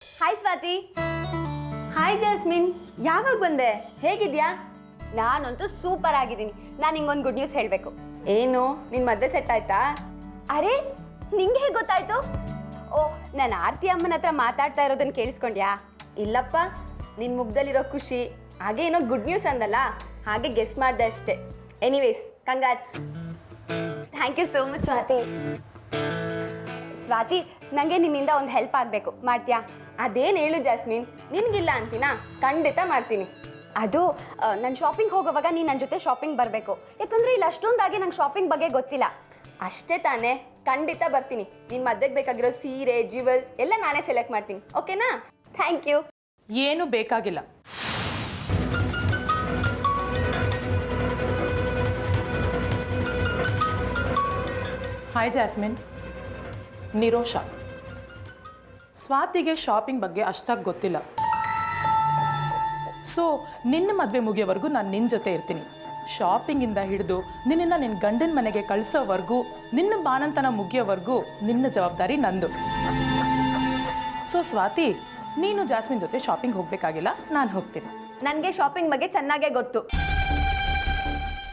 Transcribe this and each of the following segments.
Hi Swati. Hi jasmine, ಯಾವಾಗ ಬಂದೆ? ಹೇಗಿದ್ಯಾ? ನಾನಂತೂ ಸೂಪರ್ ಆಗಿದ್ದೀನಿ. ನಾನು ನಿಂಗೊಂದು ಗುಡ್ ನ್ಯೂಸ್ ಹೇಳಬೇಕು. ಏನು, ನಿನ್ನ ಮದುವೆ ಸೆಟ್ ಆಯ್ತಾ? ಅರೆ, ನಿಂಗೆ ಹೇಗೆ ಗೊತ್ತಾಯ್ತು? ಓ, ನಾನು ಆರತಿ ಅಮ್ಮನ ಹತ್ರ ಮಾತಾಡ್ತಾ ಇರೋದನ್ನ ಕೇಳಿಸ್ಕೊಂಡ್ಯಾ? ಇಲ್ಲಪ್ಪ, ನಿನ್ನ ಮುಖದಲ್ಲಿರೋ ಖುಷಿ ಹಾಗೆ ಏನೋ ಗುಡ್ ನ್ಯೂಸ್ ಅಂದಲ್ಲ, ಹಾಗೆ ಗೆಸ್ ಮಾಡಿದೆ ಅಷ್ಟೇ. Anyways, congrats. Thank you so much Swathi. Swathi, ನನಗೆ ನಿನ್ನಿಂದ ಒಂದು ಹೆಲ್ಪ್ ಆಗಬೇಕು, ಮಾಡ್ತೀಯಾ? ಅದೇನು ಹೇಳು ಜಾಸ್ಮಿನ್, ನಿನಗಿಲ್ಲ ಅಂತೀನಾ? ಖಂಡಿತ ಮಾಡ್ತೀನಿ. ಅದು ನಾನು ಶಾಪಿಂಗ್ ಹೋಗೋವಾಗ ನೀನು ನನ್ನ ಜೊತೆ ಶಾಪಿಂಗ್ ಬರಬೇಕು. ಯಾಕಂದರೆ ಇಲ್ಲಿ ಅಷ್ಟೊಂದಾಗಿ ನಂಗೆ ಶಾಪಿಂಗ್ ಬಗ್ಗೆ ಗೊತ್ತಿಲ್ಲ. ಅಷ್ಟೇ ತಾನೇ? ಖಂಡಿತ ಬರ್ತೀನಿ. ನಿನ್ನ ಮದ್ವೆಗೆ ಬೇಕಾಗಿರೋ ಸೀರೆ, ಜ್ಯುವೆಲ್ಸ್ ಎಲ್ಲ ನಾನೇ ಸೆಲೆಕ್ಟ್ ಮಾಡ್ತೀನಿ. ಓಕೆನಾ? Thank you. ಏನು ಬೇಕಾಗಿಲ್ಲ. Hi Jasmine, Nirosha. ಸ್ವಾತಿಗೆ ಶಾಪಿಂಗ್ ಬಗ್ಗೆ ಅಷ್ಟಾಗಿ ಗೊತ್ತಿಲ್ಲ. ಸೊ ನಿನ್ನ ಮದುವೆ ಮುಗಿಯೋವರೆಗೂ ನಾನು ನಿನ್ನ ಜೊತೆ ಇರ್ತೀನಿ. ಶಾಪಿಂಗಿಂದ ಹಿಡಿದು ನಿನ್ನನ್ನು ನಿನ್ನ ಗಂಡನ ಮನೆಗೆ ಕಳಿಸೋವರೆಗೂ, ನಿನ್ನ ಬಾನಂತನ ಮುಗಿಯೋವರೆಗೂ ನಿನ್ನ ಜವಾಬ್ದಾರಿ ನಂದು. ಸೊ ಸ್ವಾತಿ, ನೀನು ಜಾಸ್ಮಿನ್ ಜೊತೆ ಶಾಪಿಂಗ್ ಹೋಗಬೇಕಾಗಿಲ್ಲ, ನಾನು ಹೋಗ್ತೀನಿ. ನನಗೆ ಶಾಪಿಂಗ್ ಬಗ್ಗೆ ಚೆನ್ನಾಗೇ ಗೊತ್ತು.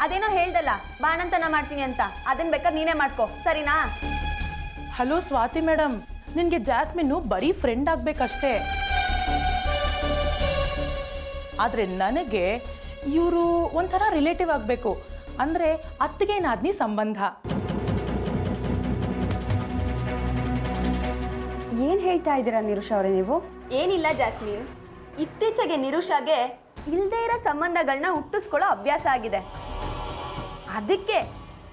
ಅದೇನೋ ಹೇಳ್ದಲ್ಲ, ಬಾಣಂತನ ಮಾಡ್ತೀನಿ ಅಂತ, ಅದನ್ನ ಬೇಕಾದ್ರೆ ನೀನೇ ಮಾಡ್ಕೋ, ಸರಿನಾ? ಹಲೋ ಸ್ವಾತಿ ಮೇಡಮ್, ನಿನಗೆ ಜಾಸ್ಮಿನ್ನು ಬರೀ ಫ್ರೆಂಡ್ ಆಗಬೇಕಷ್ಟೇ. ಆದರೆ ನನಗೆ ಇವರು ಒಂಥರ ರಿಲೇಟಿವ್ ಆಗಬೇಕು. ಅಂದರೆ ಅತ್ತಿಗೆ ನಾದ್ನಿ ಸಂಬಂಧ. ಏನು ಹೇಳ್ತಾ ಇದ್ದೀರಾ ನಿರುಷಾ ಅವರೇ ನೀವು? ಏನಿಲ್ಲ ಜಾಸ್ಮಿನ್, ಇತ್ತೀಚೆಗೆ ನಿರುಷಾಗೆ ಇಲ್ಲದೇ ಇರೋ ಸಂಬಂಧಗಳನ್ನ ಹುಟ್ಟಿಸ್ಕೊಳ್ಳೋ ಅಭ್ಯಾಸ ಆಗಿದೆ. ಅದಕ್ಕೆ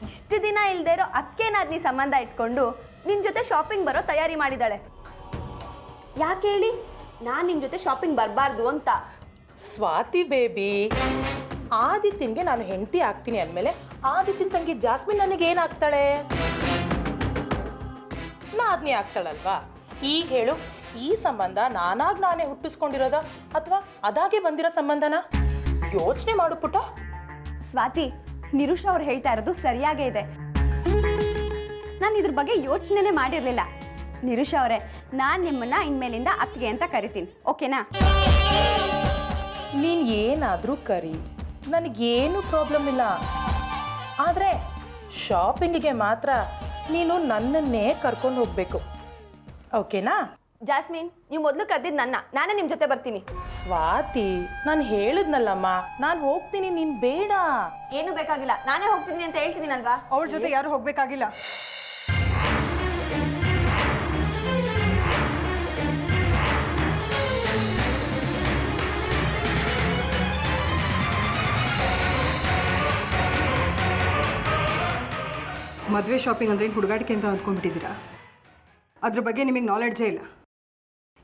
ಇಷ್ಟು ದಿನ ಇಲ್ಲದೆ ಇರೋ ಅಕ್ಕೇನಾದ್ನಿ ಸಂಬಂಧ ಇಟ್ಕೊಂಡು ನಿನ್ನ ಜೊತೆ ಶಾಪಿಂಗ್ ಬರೋ ತಯಾರಿ ಮಾಡಿದ್ದಾಳೆ. ಯಾಕೆ ಹೇಳಿ? ನಾನು ನಿಮ್ಮ ಜೊತೆ ಶಾಪಿಂಗ್ ಬರಬಾರ್ದು ಅಂತ. ಸ್ವಾತಿ ಬೇಬಿ, ಆದಿತ್ಯನ್ಗೆ ನಾನು ಹೆಂಡತಿ ಆಗ್ತೀನಿ ಅಂದಮೇಲೆ ಆದಿತ್ಯನ ತಂಗಿ ಜಾಸ್ಮಿನ್ ನನಗೆ ಏನಾಗ್ತಾಳೆ? ನಾದ್ನಿ ಆಗ್ತಾಳಲ್ವಾ? ಈಗ ಹೇಳು, ಈ ಸಂಬಂಧ ನಾನೇ ಹುಟ್ಟಿಸ್ಕೊಂಡಿರೋದ ಅಥವಾ ಅದಾಗೆ ಬಂದಿರೋ ಸಂಬಂಧನ? ಯೋಚನೆ ಮಾಡು ಪುಟ. ಸ್ವಾತಿ, ನಿರುಷಾ ಅವ್ರು ಹೇಳ್ತಾ ಇರೋದು ಸರಿಯಾಗೇ ಇದೆ. ನಾನು ಇದ್ರ ಬಗ್ಗೆ ಯೋಚನೆನೇ ಮಾಡಿರಲಿಲ್ಲ. ನಿರುಷಾ ಅವರೇ, ನಾನು ನಿಮ್ಮನ್ನ ಇನ್ಮೇಲಿಂದ ಅತ್ತಿಗೆ ಅಂತ ಕರಿತೀನಿ, ಓಕೆನಾ? ನೀನು ಏನಾದರೂ ಕರಿ, ನನಗೇನು ಪ್ರಾಬ್ಲಮ್ ಇಲ್ಲ. ಆದರೆ ಶಾಪಿಂಗಿಗೆ ಮಾತ್ರ ನೀನು ನನ್ನನ್ನೇ ಕರ್ಕೊಂಡು ಹೋಗಬೇಕು, ಓಕೆನಾ? ಜಾಸ್ಮಿನ್, ನೀವು ಮೊದಲು ಕರೆದಿದ್ದು ನಾನೇ ನಿಮ್ಮ ಜೊತೆ ಬರ್ತೀನಿ. ಸ್ವಾತಿ, ನಾನು ಹೇಳಿದ್ನಲ್ಲಮ್ಮ, ನಾನು ಹೋಗ್ತೀನಿ, ನೀನು ಬೇಡ. ಏನು ಬೇಕಾಗಿಲ್ಲ, ನಾನೇ ಹೋಗ್ತೀನಿ ಅಂತ ಹೇಳ್ತಿದ್ದೀನಲ್ವಾ? ಅವಳ ಜೊತೆ ಯಾರು ಹೋಗ್ಬೇಕಾಗಿಲ್ಲ. ಮದುವೆ ಶಾಪಿಂಗ್ ಅಂದರೆ ಹುಡುಗಾಟಿಕೆ ಅಂತ ಅಂದ್ಕೊಂಡ್ಬಿಟ್ಟಿದ್ದೀರಾ? ಅದ್ರ ಬಗ್ಗೆ ನಿಮಗೆ ನಾಲೆಡ್ಜೇ ಇಲ್ಲ.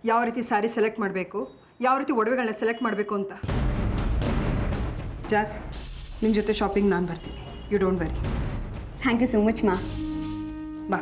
ಯಾವ ರೀತಿ ಸ್ಯಾರಿ ಸೆಲೆಕ್ಟ್ ಮಾಡಬೇಕು, ಯಾವ ರೀತಿ ಒಡವೆಗಳನ್ನ ಸೆಲೆಕ್ಟ್ ಮಾಡಬೇಕು ಅಂತ. ಜಾಸ್, ನಿಮ್ಮ ಜೊತೆ ಶಾಪಿಂಗ್ ನಾನು ಬರ್ತೀನಿ, you don't worry. Thank you so much ಮಾ. ಬಾ.